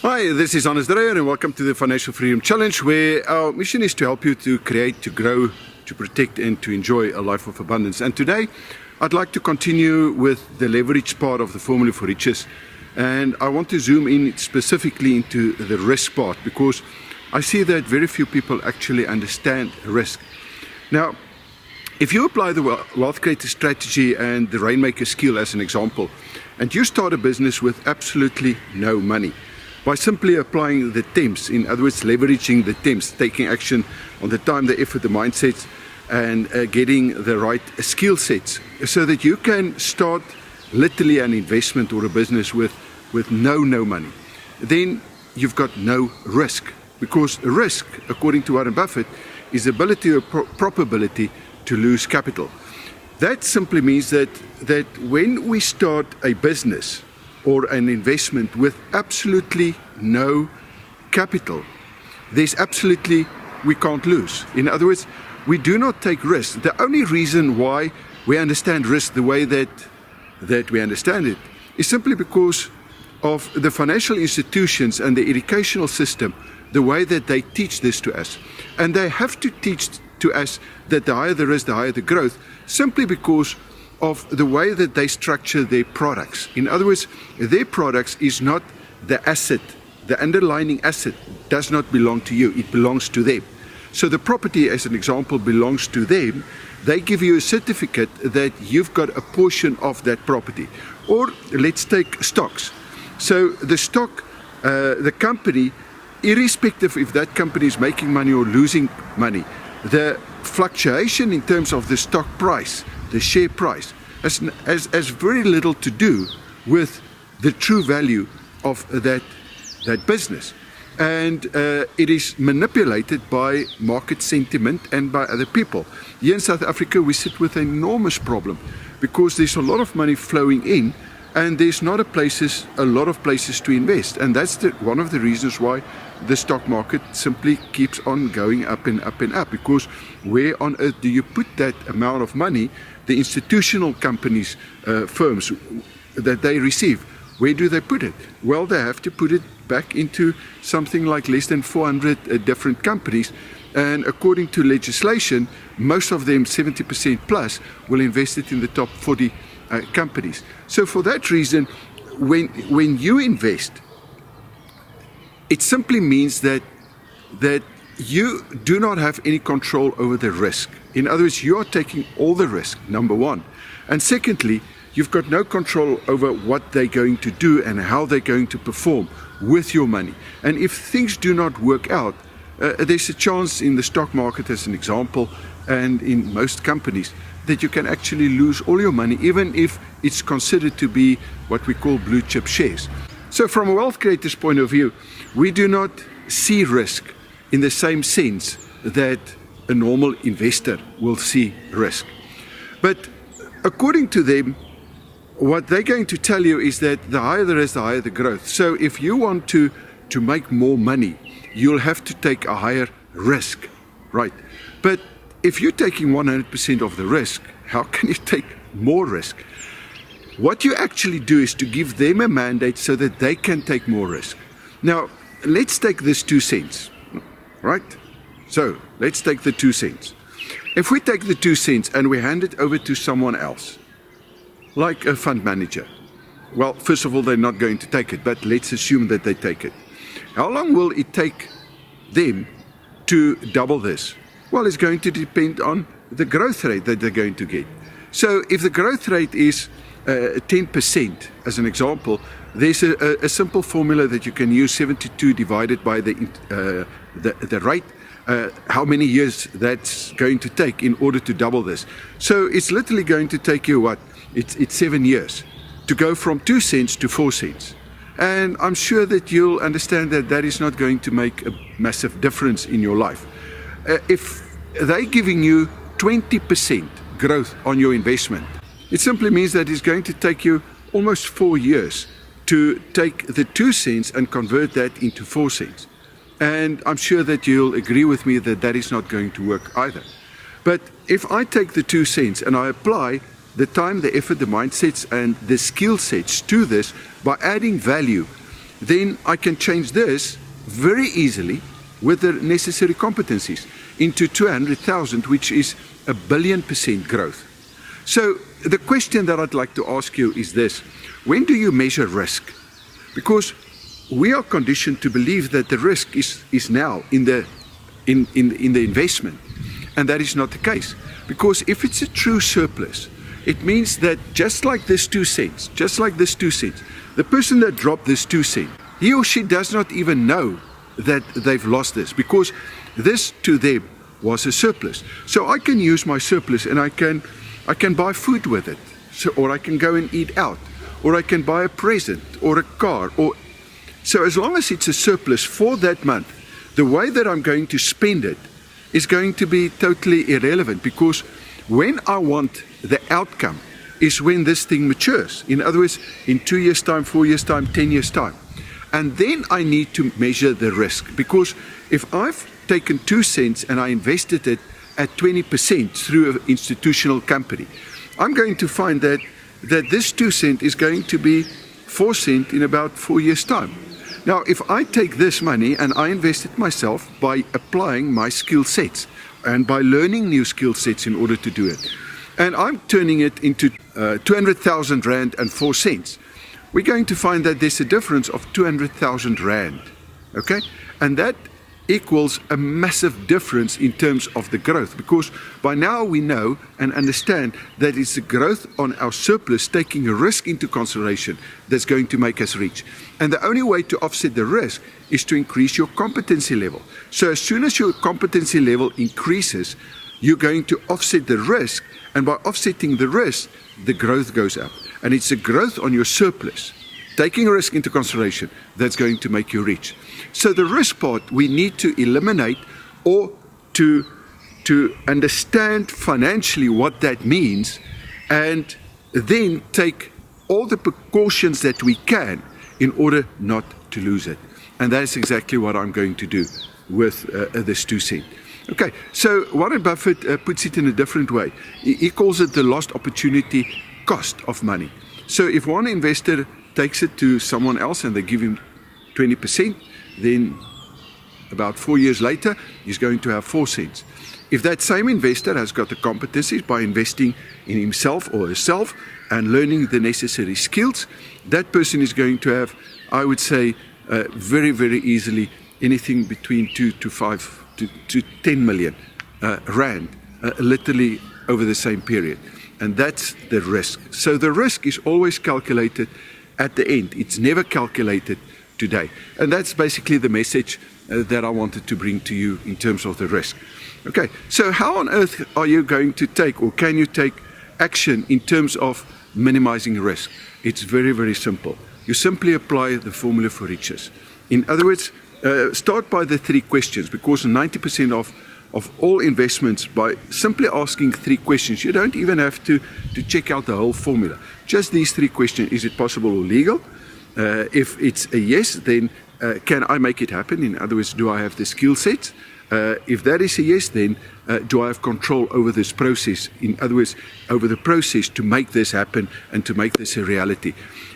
Hi, this is Dreyer and welcome to the Financial Freedom Challenge, where our mission is to help you to create, to grow, to protect and to enjoy a life of abundance. And today I'd like to continue with the leverage part of the formula for riches, and I want to zoom in specifically into the risk part, because I see that very few people actually understand risk. Now, if you apply the wealth creator strategy and the rainmaker skill as an example, and you start a business with absolutely no money, by simply applying the TEMS, in other words, leveraging the TEMS, taking action on the time, the effort, the mindsets, and getting the right skill sets, so that you can start literally an investment or a business with no money, then you've got no risk. Because risk, according to Warren Buffett, is the ability or probability to lose capital. That simply means that when we start a business or an investment with absolutely no capital, there's absolutely, we can't lose. In other words, we do not take risks. The only reason why we understand risk the way that we understand it is simply because of the financial institutions and the educational system, the way that they teach this to us. And they have to teach to us that the higher the risk, the higher the growth, simply because of the way that they structure their products. In other words, their products is not the asset. The underlying asset does not belong to you, it belongs to them. So the property, as an example, belongs to them. They give you a certificate that you've got a portion of that property. Or let's take stocks. So the stock, the company, irrespective if that company is making money or losing money, the fluctuation in terms of the stock price, the share price, has very little to do with the true value of that business. And it is manipulated by market sentiment and by other people. Here in South Africa, we sit with an enormous problem, because there's a lot of money flowing in, and there's not a lot of places to invest. And that's one of the reasons why the stock market simply keeps on going up and up and up, because where on earth do you put that amount of money? The institutional companies, firms that they receive, where do they put it? Well, they have to put it back into something like less than 400 different companies. And according to legislation, most of them, 70% plus, will invest it in the top 40 companies. So for that reason, when you invest, it simply means that you do not have any control over the risk. In other words, you are taking all the risk, number one. And secondly, you've got no control over what they're going to do and how they're going to perform with your money. And if things do not work out, there's a chance in the stock market, as an example, and in most companies, that you can actually lose all your money, even if it's considered to be what we call blue chip shares. So from a wealth creator's point of view, we do not see risk in the same sense that a normal investor will see risk. But according to them, what they're going to tell you is that the higher the risk, the higher the growth. So if you want to make more money, you'll have to take a higher risk, right? But if you're taking 100% of the risk, how can you take more risk? What you actually do is to give them a mandate so that they can take more risk. Now, let's take this 2 cents, right? So let's take the 2 cents. If we take the 2 cents and we hand it over to someone else, like a fund manager, well, first of all, they're not going to take it, but let's assume that they take it. How long will it take them to double this? Well, it's going to depend on the growth rate that they're going to get. So if the growth rate is 10%, as an example, there's a simple formula that you can use: 72 divided by the rate, how many years that's going to take in order to double this. So it's literally going to take you what? It's 7 years to go from 2 cents to 4 cents. And I'm sure that you'll understand that that is not going to make a massive difference in your life. If they're giving you 20% growth on your investment, it simply means that it's going to take you almost 4 years to take the 2 cents and convert that into 4 cents. And I'm sure that you'll agree with me that that is not going to work either. But if I take the 2 cents and I apply the time, the effort, the mindsets, and the skill sets to this by adding value, then I can change this very easily with the necessary competencies into 200,000, which is 1 billion% growth. So the question that I'd like to ask you is this: when do you measure risk? Because we are conditioned to believe that the risk is now in the investment, and that is not the case. Because if it's a true surplus, it means that just like this 2 cents, the person that dropped this 2 cents, he or she does not even know that they've lost this, because this to them was a surplus. So I can use my surplus and I can buy food with it, or I can go and eat out, or I can buy a present or a car. So as long as it's a surplus for that month, the way that I'm going to spend it is going to be totally irrelevant, because when I want the outcome is when this thing matures. In other words, in 2 years' time, 4 years' time, 10 years' time. And then I need to measure the risk, because if I've taken 2 cents and I invested it at 20% through an institutional company, I'm going to find that this 2 cents is going to be 4 cents in about 4 years' time. Now, if I take this money and I invest it myself by applying my skill sets and by learning new skill sets in order to do it, and I'm turning it into 200,000 Rand and 4 cents, we're going to find that there's a difference of 200,000 Rand, okay? And that equals a massive difference in terms of the growth, because by now we know and understand that it's the growth on our surplus, taking a risk into consideration, that's going to make us rich. And the only way to offset the risk is to increase your competency level. So as soon as your competency level increases, you're going to offset the risk, and by offsetting the risk, the growth goes up. And it's the growth on your surplus, taking a risk into consideration, that's going to make you rich. So the risk part we need to eliminate, or to understand financially what that means, and then take all the precautions that we can in order not to lose it. And that's exactly what I'm going to do with this 2 cents. Okay, so Warren Buffett puts it in a different way. He calls it the lost opportunity cost of money. So if one investor takes it to someone else and they give him 20%, then about 4 years later, he's going to have 4 cents. If that same investor has got the competencies by investing in himself or herself and learning the necessary skills, that person is going to have, I would say, very, very easily anything between 2 to 5 to 10 million Rand, literally over the same period. And that's the risk. So the risk is always calculated at the end. It's never calculated today. And that's basically the message that I wanted to bring to you in terms of the risk. Okay, so how on earth are you going to take, or can you take action in terms of minimizing risk? It's very, very simple. You simply apply the formula for riches. In other words, start by the 3 questions, because 90% of all investments, by simply asking 3 questions, you don't even have to check out the whole formula. Just these 3 questions: is it possible or legal? If it's a yes, then can I make it happen? In other words, do I have the skill sets? If that is a yes, then do I have control over this process? In other words, over the process to make this happen and to make this a reality.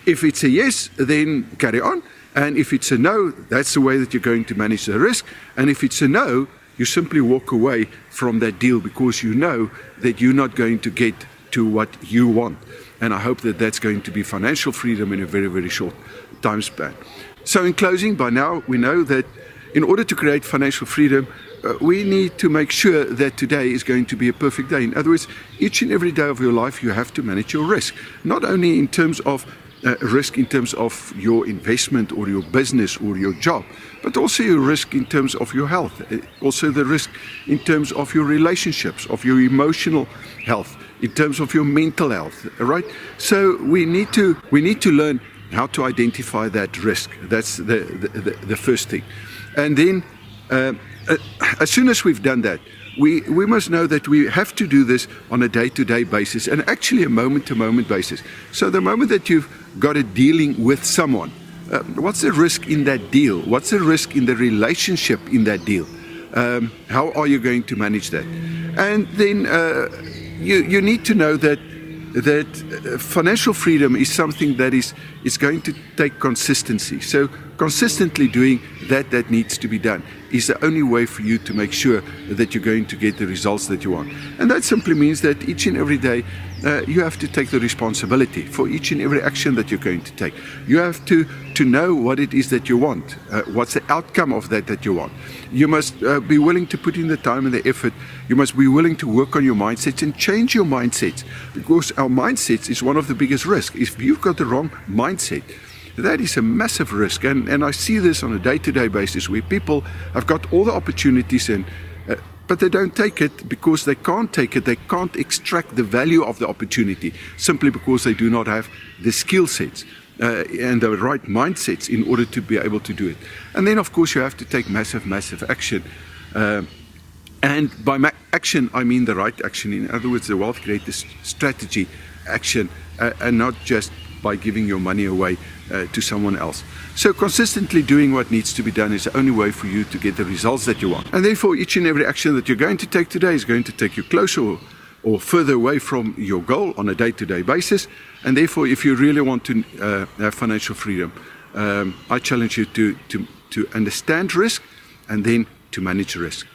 If it's a yes, then carry on. And if it's a no, that's the way that you're going to manage the risk. And if it's a no, you simply walk away from that deal, because you know that you're not going to get to what you want. And I hope that that's going to be financial freedom in a very, very short time span. So in closing, by now we know that in order to create financial freedom, we need to make sure that today is going to be a perfect day. In other words, each and every day of your life, you have to manage your risk, not only in terms of risk in terms of your investment or your business or your job, but also your risk in terms of your health, also the risk in terms of your relationships, of your emotional health, in terms of your mental health, right? So we need to learn how to identify that risk. That's the first thing. And then as soon as we've done that, we must know that we have to do this on a day-to-day basis, and actually a moment-to-moment basis. So the moment that you've got a dealing with someone, what's the risk in that deal? What's the risk in the relationship in that deal? How are you going to manage that? And then you need to know that financial freedom is something that is going to take consistency. So consistently doing that needs to be done is the only way for you to make sure that you're going to get the results that you want. And that simply means that each and every day you have to take the responsibility for each and every action that you're going to take. You have to know what it is that you want, what's the outcome of that you want. You must be willing to put in the time and the effort. You must be willing to work on your mindsets and change your mindsets, because our mindsets is one of the biggest risks. If you've got the wrong mindset, that is a massive risk, and I see this on a day-to-day basis where people have got all the opportunities but they don't take it because they can't take it. They can't extract the value of the opportunity simply because they do not have the skill sets and the right mindsets in order to be able to do it. And then, of course, you have to take massive action. And by action, I mean the right action. In other words, the wealth creator strategy action, and not just by giving your money away to someone else. So consistently doing what needs to be done is the only way for you to get the results that you want. And therefore, each and every action that you're going to take today is going to take you closer or further away from your goal on a day-to-day basis. And therefore, if you really want to have financial freedom, I challenge you to understand risk and then to manage risk.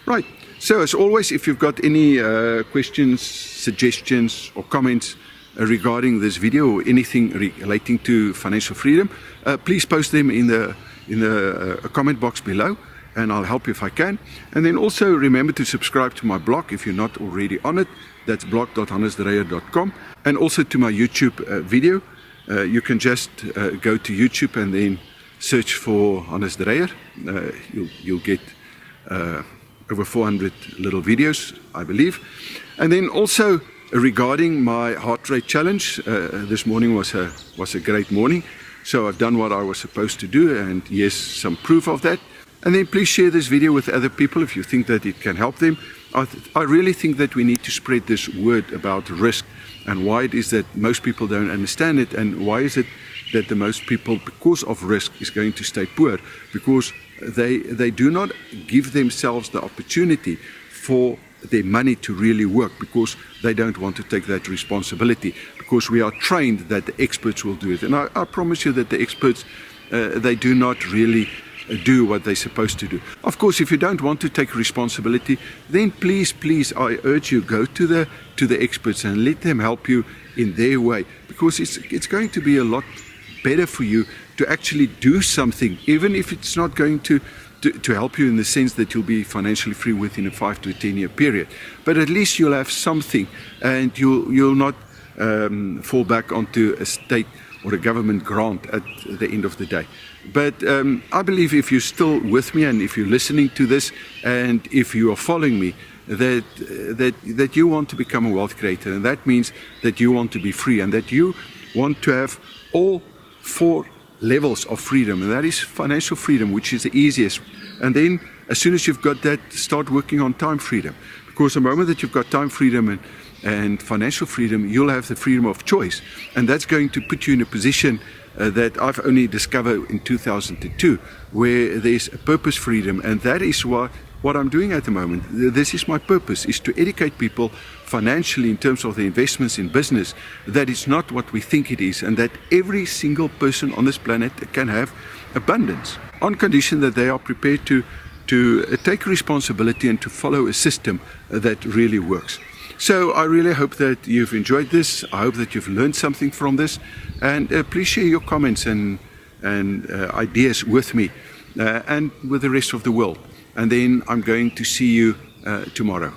Right. So as always, if you've got any questions, suggestions or comments regarding this video or anything relating to financial freedom, please post them in the comment box below, and I'll help you if I can. And then also remember to subscribe to my blog if you're not already on it. That's blog.hannesdreyer.com. And also to my YouTube video. You can just go to YouTube and then search for Hannes Dreyer. You'll get over 400 little videos, I believe. And then also regarding my heart rate challenge, this morning was a great morning. So I've done what I was supposed to do, and yes, some proof of that. And then please share this video with other people if you think that it can help them. I really think that we need to spread this word about risk and why it is that most people don't understand it, and why is it that the most people, because of risk, is going to stay poor, because they do not give themselves the opportunity for their money to really work, because they don't want to take that responsibility, because we are trained that the experts will do it. And I promise you that the experts, they do not really do what they're supposed to do. Of course, if you don't want to take responsibility, then please, I urge you, go to the experts and let them help you in their way, because it's going to be a lot better for you to actually do something, even if it's not going to help you in the sense that you'll be financially free within a 5 to 10 year period. But at least you'll have something, and you'll not fall back onto a state or a government grant at the end of the day. But I believe if you're still with me, and if you're listening to this, and if you are following me, that you want to become a wealth creator, and that means that you want to be free, and that you want to have all 4 levels of freedom, and that is financial freedom, which is the easiest. And then as soon as you've got that, start working on time freedom, because the moment that you've got time freedom and financial freedom, you'll have the freedom of choice, and that's going to put you in a position that I've only discovered in 2002, where there's a purpose freedom, and that is what I'm doing at the moment. This is my purpose, is to educate people financially in terms of the investments in business, that it's not what we think it is, and that every single person on this planet can have abundance, on condition that they are prepared to take responsibility and to follow a system that really works. So I really hope that you've enjoyed this. I hope that you've learned something from this, and please share your comments and ideas with me and with the rest of the world. And then I'm going to see you tomorrow.